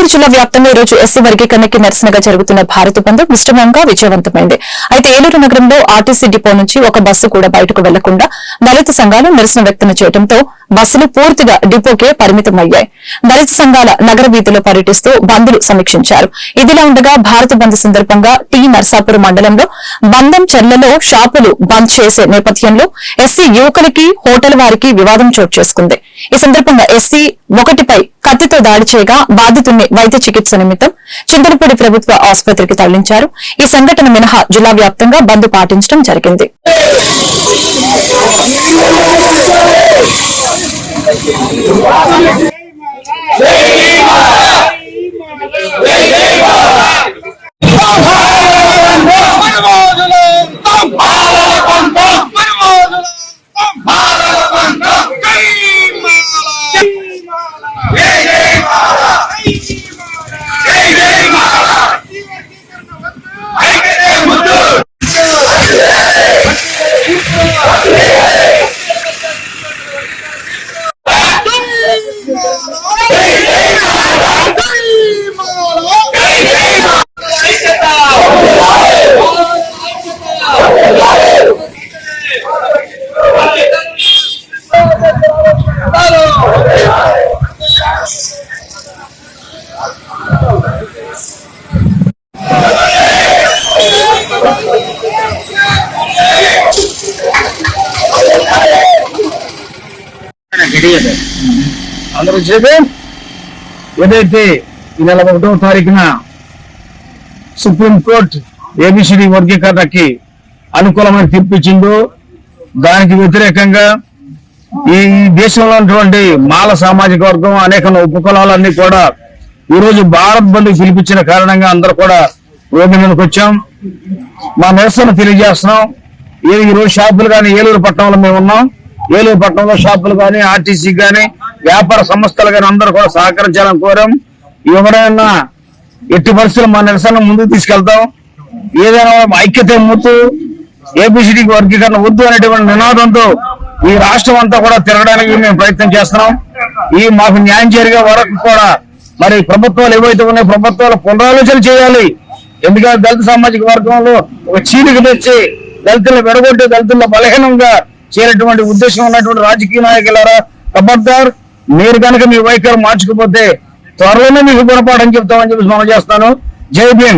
ఏలూరు జిల్లా వ్యాప్తంగా ఈ రోజు ఎస్సీ వర్గీకరణకి నిరసనగా జరుగుతున్న భారత బంద్ మిశ్రమంగా విజయవంతమైంది. అయితే ఏలూరు నగరంలో ఆర్టీసీ డిపో నుంచి ఒక బస్సు కూడా బయటకు వెళ్లకుండా దళిత సంఘాలు నిరసన వ్యక్తం చేయడంతో బస్సులు పూర్తిగా డిపోకే పరిమితమయ్యాయి. దళిత సంఘాల నగర వీధిలో పర్యటిస్తూ బంద్ను సమీక్షించారు. ఇదిలా ఉండగా భారత బంద్ సందర్భంగా టీ నర్సాపురం మండలంలో బంధం చెర్లలో షాపులు బంద్ చేసే నేపథ్యంలో ఎస్సీ యువకులకి హోటల్ వారికి వివాదం చోటు చేసుకుంది. ఈ సందర్భంగా ఎస్సీ ఒకటిపై కత్తితో దాడి చేయగా బాధితుడిని వైద్య చికిత్స నిమిత్తం చింతలపూడి ప్రభుత్వ ఆసుపత్రికి తరలించారు. ఈ సంఘటన మినహా జిల్లా వ్యాప్తంగా బంద్ పాటించడం జరిగింది. అందరూ ఏదైతే ఈ నెల 1వ తారీఖున సుప్రీంకోర్టు ఏబిసిడి వర్గీకరణకి అనుకూలమైన తీర్పు ఇచ్చిందో దానికి వ్యతిరేకంగా ఈ దేశంలో ఉన్నటువంటి మాల సామాజిక వర్గం అనేక ఉపకులాలన్నీ కూడా ఈరోజు భారత్ బంద్ పిలిపించిన కారణంగా అందరూ కూడా రోడ్డు మీదకి వచ్చాం. మా నిరసన తెలియజేస్తున్నాం. ఈరోజు షాపులు కానీ ఏలూరు పట్టణంలో మేము ఉన్నాం. ఏలూరు పట్టణంలో షాపులు కానీ ఆర్టీసీ కానీ వ్యాపార సంస్థలు కానీ అందరూ కూడా సహకరించాలని కోరాం. ఎవరైనా ఎట్టి పరిస్థితులు మా నిరసన ముందుకు తీసుకెళ్తాం. ఏదైనా ఐక్యత ముద్దు ఏబిసిడి వర్గీకరణ వద్దు అనేటువంటి నినాదంతో ఈ రాష్ట్రం అంతా కూడా తిరగడానికి మేము ప్రయత్నం చేస్తున్నాం. మాకు న్యాయం జరిగే వరకు కూడా మరి ప్రభుత్వాలు ఏవైతే ఉన్నాయో ప్రభుత్వాలు పునరాలోచన చేయాలి. ఎందుకంటే దళిత సామాజిక వర్గంలో ఒక చీలిక తెచ్చి దళితులను వెడగొట్టి దళితుల్లో బలహీనంగా చేరేటువంటి ఉద్దేశం ఉన్నటువంటి రాజకీయ నాయకులారా, ఖబర్దార్, మీరు కనుక మీ వైఖరి మార్చుకోకపోతే త్వరలోనే మీకు గుణపాఠం చెప్తామని చెప్పి మనం చేస్తాను. జై భీమ్.